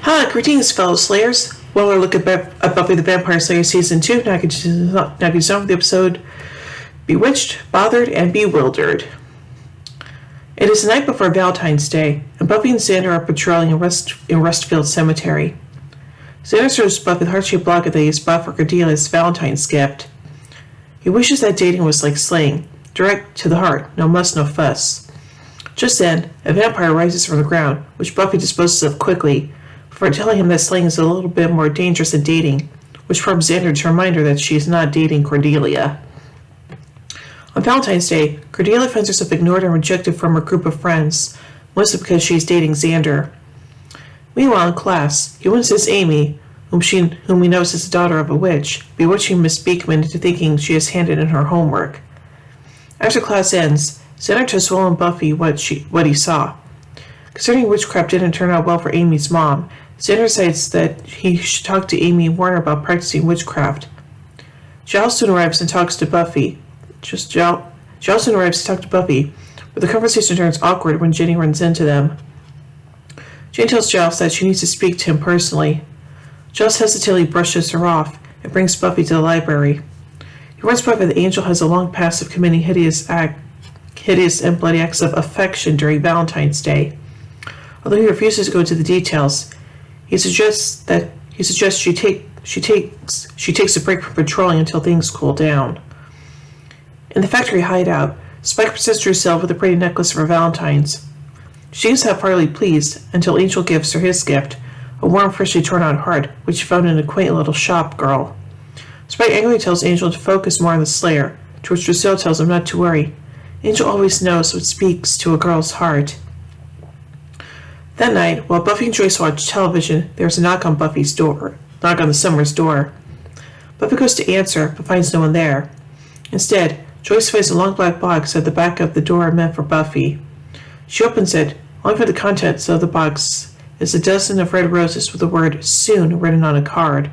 Greetings, fellow Slayers. Well, we're looking at Buffy the Vampire Slayer Season 2. Now get you some of the episode Bewitched, Bothered, and Bewildered. It is the night before Valentine's Day, and Buffy and Xander are patrolling in Rustfield Cemetery. Xander serves Buffy the heart-shaped blocket that he's bought for Cordelia's Valentine's gift. He wishes that dating was like slaying, direct to the heart, no muss, no fuss. Just then, a vampire rises from the ground, which Buffy disposes of quickly, for telling him that slaying is a little bit more dangerous than dating, which prompts Xander to remind her that she is not dating Cordelia. On Valentine's Day, Cordelia finds herself ignored and rejected from her group of friends, mostly because she is dating Xander. Meanwhile, in class, he witnesses Amy, whom we know is the daughter of a witch, bewitching Miss Beekman into thinking she has handed in her homework. After class ends, Xander tells Will and Buffy what he saw. Concerning witchcraft didn't turn out well for Amy's mom, Xander decides that he should talk to Amy and warn her about practicing witchcraft. Giles soon arrives and talks to Buffy. Giles soon arrives to talk to Buffy, but the conversation turns awkward when Jenny runs into them. Jenny tells Giles that she needs to speak to him personally. Giles hesitantly brushes her off and brings Buffy to the library. He warns Buffy that Angel has a long past of committing hideous and bloody acts of affection during Valentine's Day. Although he refuses to go into the details, he suggests she takes a break from patrolling until things cool down. In the factory hideout, Spike presents herself with a pretty necklace for Valentine's. She seems half-heartedly pleased until Angel gives her his gift, a warm, freshly torn-out heart, which she found in a quaint little shop girl. Spike angrily tells Angel to focus more on the Slayer, to which Lucille tells him not to worry. Angel always knows what speaks to a girl's heart. That night, while Buffy and Joyce watch television, there is a knock on the Summers' door. Buffy goes to answer, but finds no one there. Instead, Joyce finds a long black box at the back of the door meant for Buffy. She opens it, only for the contents of the box is a dozen of red roses with the word "soon" written on a card.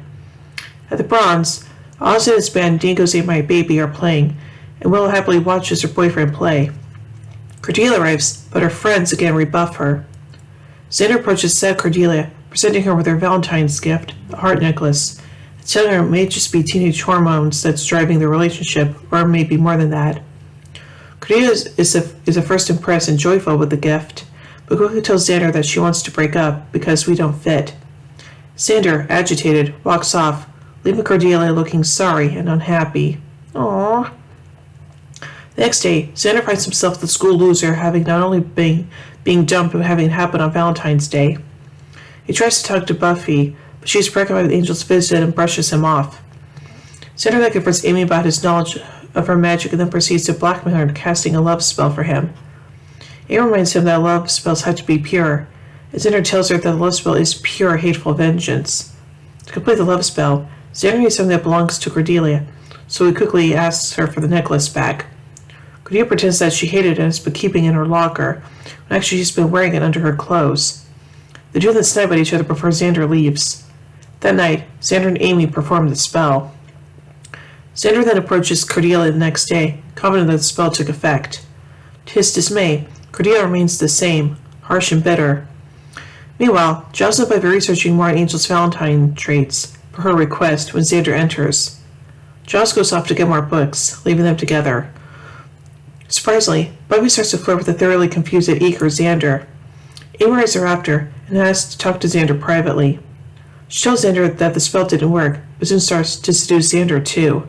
At the Bronze, Oz and his band Dingoes Ate My Baby are playing, and Willow happily watches her boyfriend play. Cordelia arrives, but her friends again rebuff her. Xander approaches sad Cordelia, presenting her with her Valentine's gift, a heart necklace, and telling her it may just be teenage hormones that's driving the relationship, or maybe more than that. Cordelia is at first impressed and joyful with the gift, but quickly tells Xander that she wants to break up because we don't fit. Xander, agitated, walks off, leaving Cordelia looking sorry and unhappy. Aww. The next day, Xander finds himself the school loser, having not only being dumped but having it happen on Valentine's Day. He tries to talk to Buffy, but she's preoccupied with Angel's visit and brushes him off. Xander then confronts Amy about his knowledge of her magic and then proceeds to blackmail her into casting a love spell for him. Amy reminds him that love spells have to be pure, and Xander tells her that the love spell is pure hateful vengeance. To complete the love spell, Xander needs something that belongs to Cordelia, so he quickly asks her for the necklace back. Cordelia pretends that she hated it and has been keeping it in her locker, when actually she's been wearing it under her clothes. The two then snipe at each other before Xander leaves. That night, Xander and Amy perform the spell. Xander then approaches Cordelia the next day, confident that the spell took effect. To his dismay, Cordelia remains the same, harsh and bitter. Meanwhile, Giles knows by researching more on Angel's Valentine traits, per her request, when Xander enters. Giles goes off to get more books, leaving them together. Surprisingly, Buffy starts to flirt with the thoroughly confused and eager Xander. Amy arrives thereafter and asks to talk to Xander privately. She tells Xander that the spell didn't work, but soon starts to seduce Xander too,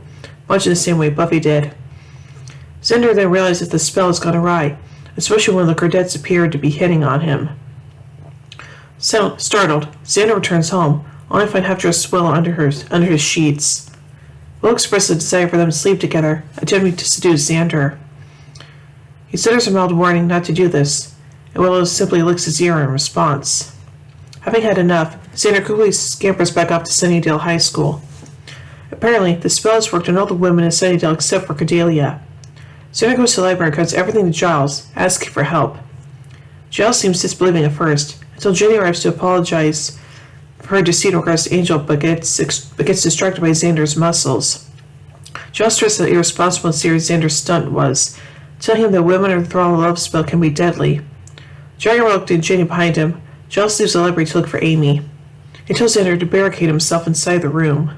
much in the same way Buffy did. Xander then realizes the spell has gone awry, especially when the Cordettes appear to be hitting on him. Startled, Xander returns home, only to find half-dressed Willow under his sheets. Willow expresses a desire for them to sleep together, attempting to seduce Xander. He stutters a mild warning not to do this, and Willow simply licks his ear in response. Having had enough, Xander quickly scampers back off to Sunnydale High School. Apparently, the spell has worked on all the women in Sunnydale except for Cordelia. Xander goes to the library and cuts everything to Giles, asking for help. Giles seems disbelieving at first, until Jenny arrives to apologize for her deceit in regards to Angel, but gets distracted by Xander's muscles. Giles stresses how irresponsible and serious Xander's stunt was, telling him that women under the thrall of love spell can be deadly. Dragging reluctant Jenny behind him, Giles leaves the library to look for Amy. He tells Xander to barricade himself inside the room.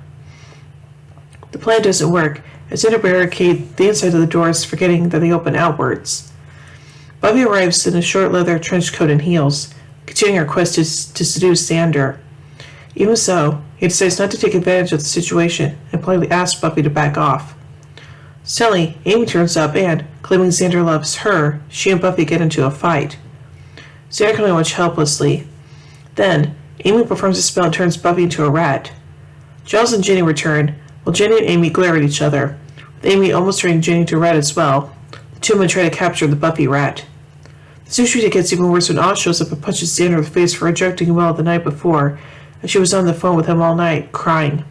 The plan doesn't work, as Xander barricades the inside of the doors, forgetting that they open outwards. Buffy arrives in a short leather trench coat and heels, continuing her quest to seduce Xander. Even so, he decides not to take advantage of the situation and politely asks Buffy to back off. Suddenly, Amy turns up and, claiming Xander loves her, she and Buffy get into a fight. Xander can only watch helplessly. Then, Amy performs a spell and turns Buffy into a rat. Giles and Jenny return, while Jenny and Amy glare at each other, with Amy almost turning Jenny into a rat as well. The two men try to capture the Buffy rat. The situation gets even worse when Oz shows up and punches Xander in the face for rejecting Will the night before, as she was on the phone with him all night, crying.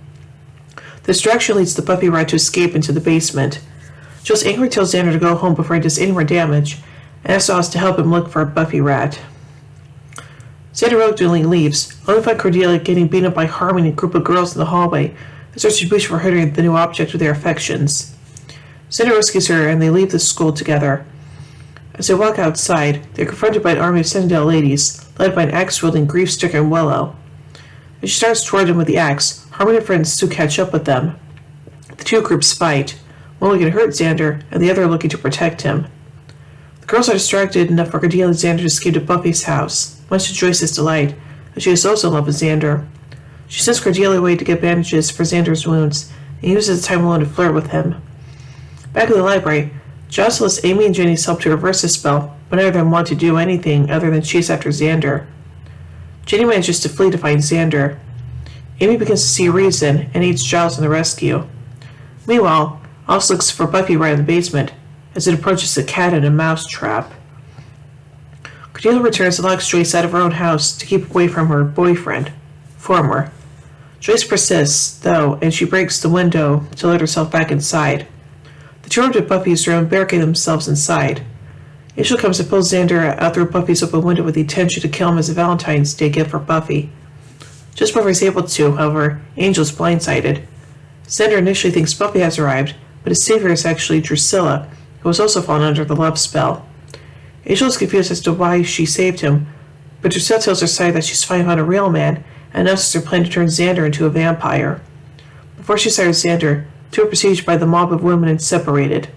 The distraction leads the Buffy rat to escape into the basement. Giles angrily tells Xander to go home before he does any more damage, and asks Oz to help him look for a Buffy rat. Xander reluctantly leaves, only to find Cordelia getting beaten up by Harmony and a group of girls in the hallway, as retribution for hurting the new object of their affections. Xander rescues her, and they leave the school together. As they walk outside, they are confronted by an army of Sunnydale ladies, led by an axe-wielding, grief-stricken Willow. As she starts toward them with the axe, Harmony and friends soon catch up with them. The two groups fight, one looking to hurt Xander, and the other looking to protect him. The girls are distracted enough for Cordelia and Xander to escape to Buffy's house, much to Joyce's delight, as she is also in love with Xander. She sends Cordelia away to get bandages for Xander's wounds, and uses the time alone to flirt with him. Back in the library, Giles lets Amy and Jenny help to reverse the spell, but neither of them want to do anything other than chase after Xander. Jenny manages to flee to find Xander. Amy begins to see reason and aids Giles in the rescue. Meanwhile, Oz looks for Buffy right in the basement, as it approaches a cat in a mouse trap. Cordelia returns and locks Joyce out of her own house to keep away from her boyfriend, Former. Joyce persists, though, and she breaks the window to let herself back inside. The two to Buffy's room barricade themselves inside. Angel comes and pulls Xander out through Buffy's open window with the intention to kill him as a Valentine's Day gift for Buffy. Just before he's able to, however, Angel is blindsided. Xander initially thinks Buffy has arrived, but his savior is actually Drusilla, who has also fallen under the love spell. Angel is confused as to why she saved him, but Drusilla tells her side that she's finally found a real man and announces her plan to turn Xander into a vampire. Before she sires Xander, two are besieged by the mob of women and separated.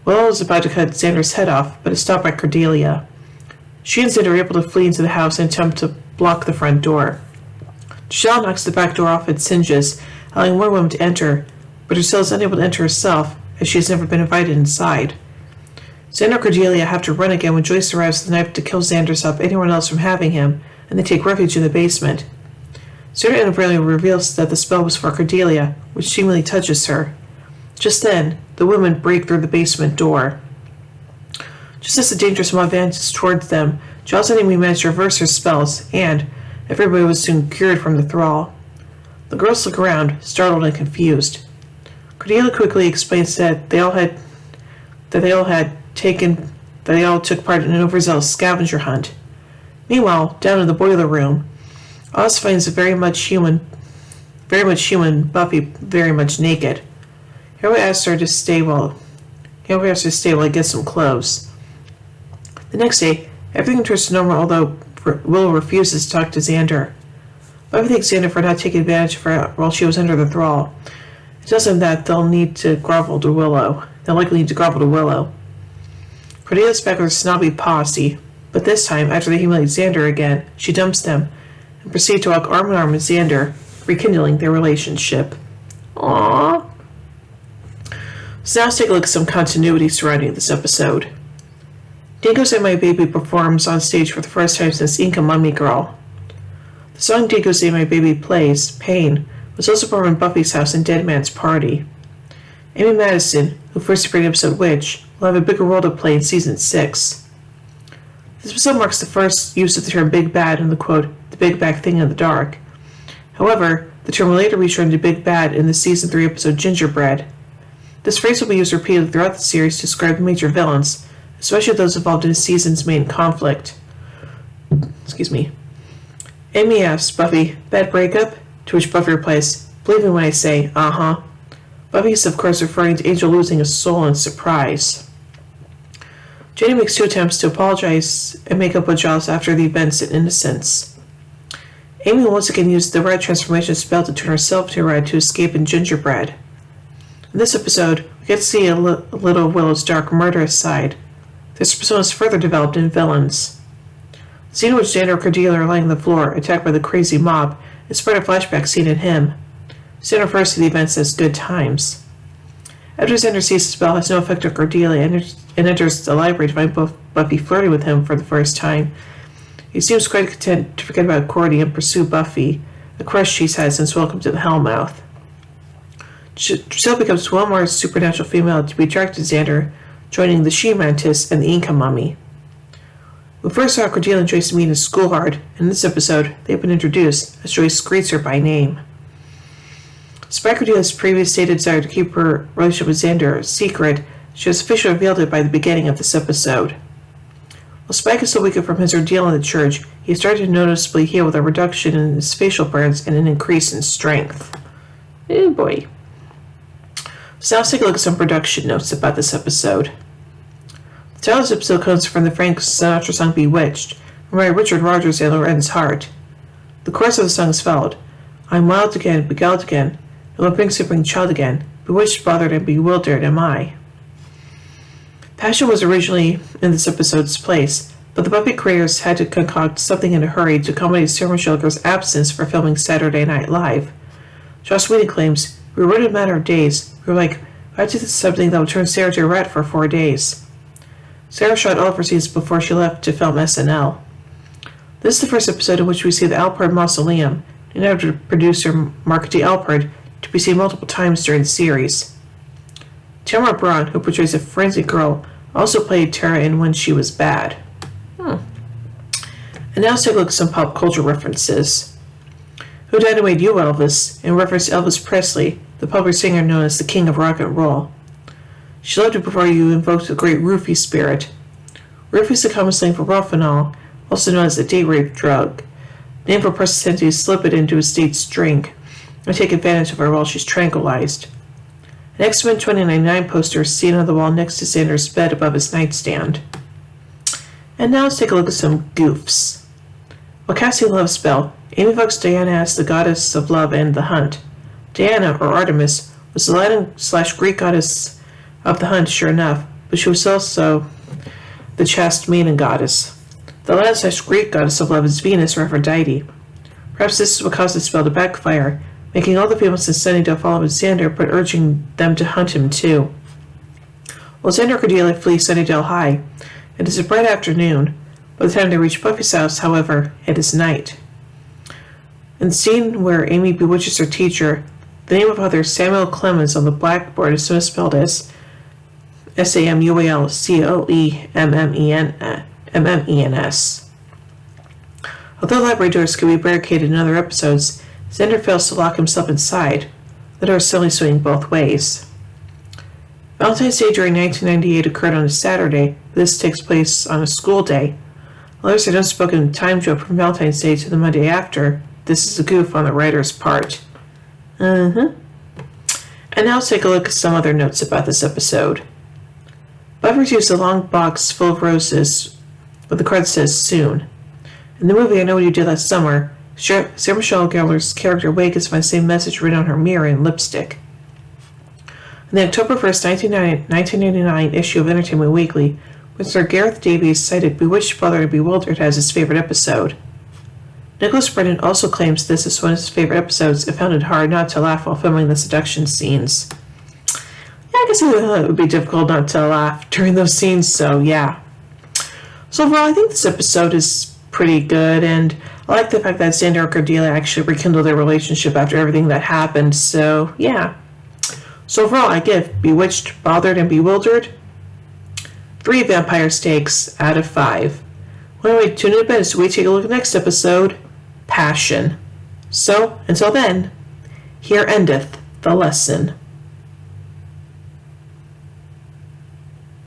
Willow is about to cut Xander's head off, but is stopped by Cordelia. She and Xander are able to flee into the house and attempt to block the front door. Drusilla knocks the back door off its hinges, allowing more women to enter, but Drusilla is unable to enter herself, as she has never been invited inside. Xander and Cordelia have to run again when Joyce arrives with a knife to kill Xander to stop anyone else from having him, and they take refuge in the basement. Xander inadvertently reveals that the spell was for Cordelia, which seemingly touches her. Just then, the women break through the basement door. Just as the dangerous mob advances towards them, Giles and Amy manage to reverse their spells, and everybody was soon cured from the thrall. The girls look around, startled and confused. Cordelia quickly explains that they all took part in an overzealous scavenger hunt. Meanwhile, down in the boiler room, Oz finds a very much human Buffy very much naked. Harry asks her to stay while he gets some clothes. The next day, everything returns to normal, although Willow refuses to talk to Xander. Buffy thanks Xander for not taking advantage of her while she was under the thrall. It tells him that they'll likely need to grovel to Willow. Cordelia's back with her snobby posse, but this time, after they humiliate Xander again, she dumps them and proceeds to walk arm in arm with Xander, rekindling their relationship. Aww. So now let's take a look at some continuity surrounding this episode. Dingoes Ate My Baby performs on stage for the first time since Inca Mummy Girl. The song Dingoes Ate My Baby plays, Pain, was also performed in Buffy's house and Dead Man's Party. Amy Madison, who first appeared in episode Witch, will have a bigger role to play in season 6. This episode marks the first use of the term Big Bad in the quote, the big bad thing in the dark. However, the term will later return to Big Bad in the season 3 episode Gingerbread. This phrase will be used repeatedly throughout the series to describe the major villains, especially those involved in the season's main conflict. Amy asks Buffy, bad breakup? To which Buffy replies, believe me when I say, uh-huh. Buffy is of course referring to Angel losing a soul in surprise. Jenny makes 2 attempts to apologize and make up with Giles after the events in Innocence. Amy will once again use the red transformation spell to turn herself to red to escape in gingerbread. In this episode, we get to see a little Willow's dark, murderous side. This persona is further developed in Villains. The scene in which Xander and Cordelia are lying on the floor, attacked by the crazy mob, is part of a flashback scene in him. Xander refers to the events as good times. After Xander sees the spell has no effect on Cordelia and enters the library to find Buffy flirting with him for the first time, he seems quite content to forget about Cordy and pursue Buffy, a crush she's had since Welcome to the Hellmouth. Giselle becomes one more supernatural female to be attracted to Xander, joining the She-Mantis and the Inca Mummy. We first saw Cordelia and Joyce meet in a schoolyard, and in this episode, they've been introduced as Joyce greets her by name. Despite Cordelia's previous stated desire to keep her relationship with Xander a secret, she has officially revealed it by the beginning of this episode. While Spike is still weakened from his ordeal in the church, he started to noticeably heal with a reduction in his facial burns and an increase in strength. Oh boy. So now let's take a look at some production notes about this episode. The title of this episode comes from the Frank Sinatra song Bewitched, written by Richard Rodgers and Lorenz Hart. The chorus of the song is followed. I'm wild again, beguiled again, and limping simpering child again, bewitched, bothered, and bewildered am I. Passion was originally in this episode's place, but the Buffy creators had to concoct something in a hurry to accommodate Sarah Schiller's absence for filming Saturday Night Live. Joss Whedon claims, we were in a matter of days. We were like, I have to do something that will turn Sarah to a rat for 4 days. Sarah shot all of her scenes before she left to film SNL. This is the first episode in which we see the Alpert Mausoleum, named after producer Mark D. Alpert, to be seen multiple times during the series. Tamara Braun, who portrays a forensic girl, also played Tara in When She Was Bad. And now let's take a look at some pop culture references. Who Dynamite You, Elvis? In reference to Elvis Presley, the popular singer known as the King of Rock and Roll. She loved it before you invoked the great roofie spirit. Roofie is a common slang for Rofinol, also known as a date rape drug, named for a person sent to slip it into a state's drink and take advantage of her while she's tranquilized. An X-Men 2099 poster is seen on the wall next to Xander's bed above his nightstand. And now let's take a look at some goofs. While casting Love Spell, Amy invokes Diana as the goddess of love and the hunt. Diana, or Artemis, was the Latin/Greek goddess of the hunt, sure enough, but she was also the chaste maiden goddess. The Latin/Greek goddess of love is Venus, or Aphrodite. Perhaps this is what caused the spell to backfire, making all the females in Sunnydale follow Xander, but urging them to hunt him too. While Xander and Cordelia flee Sunnydale High, it is a bright afternoon. By the time they reach Buffy's house, however, it is night. In the scene where Amy bewitches her teacher, the name of Father Samuel Clemens on the blackboard is misspelled as SAMUELCOLEMMENS. Although library doors could be barricaded in other episodes, Xander fails to lock himself inside. The door is suddenly swinging both ways. Valentine's Day during 1998 occurred on a Saturday. This takes place on a school day. Others had unspoken time jump from Valentine's Day to the Monday after. This is a goof on the writer's part. And now let's take a look at some other notes about this episode. Buffy receives a long box full of roses, but the card says soon. In the movie I Know What You Did Last Summer, Sarah Michelle Gellar's character Wade gets my same message written on her mirror in lipstick. In the October 1st, 1999 issue of Entertainment Weekly, Mr. Gareth Davies cited Bewitched, Bothered, and Bewildered as his favorite episode. Nicholas Brennan also claims this is one of his favorite episodes and found it hard not to laugh while filming the seduction scenes. Yeah, I guess it would be difficult not to laugh during those scenes, so yeah. So overall, I think this episode is pretty good, and I like the fact that Xander and Cordelia actually rekindled their relationship after everything that happened, so yeah. So overall, I give Bewitched, Bothered, and Bewildered 3 vampire steaks out of 5. Well, anyway, tune in to bed as we take a look at the next episode, Passion. So, until then, here endeth the lesson.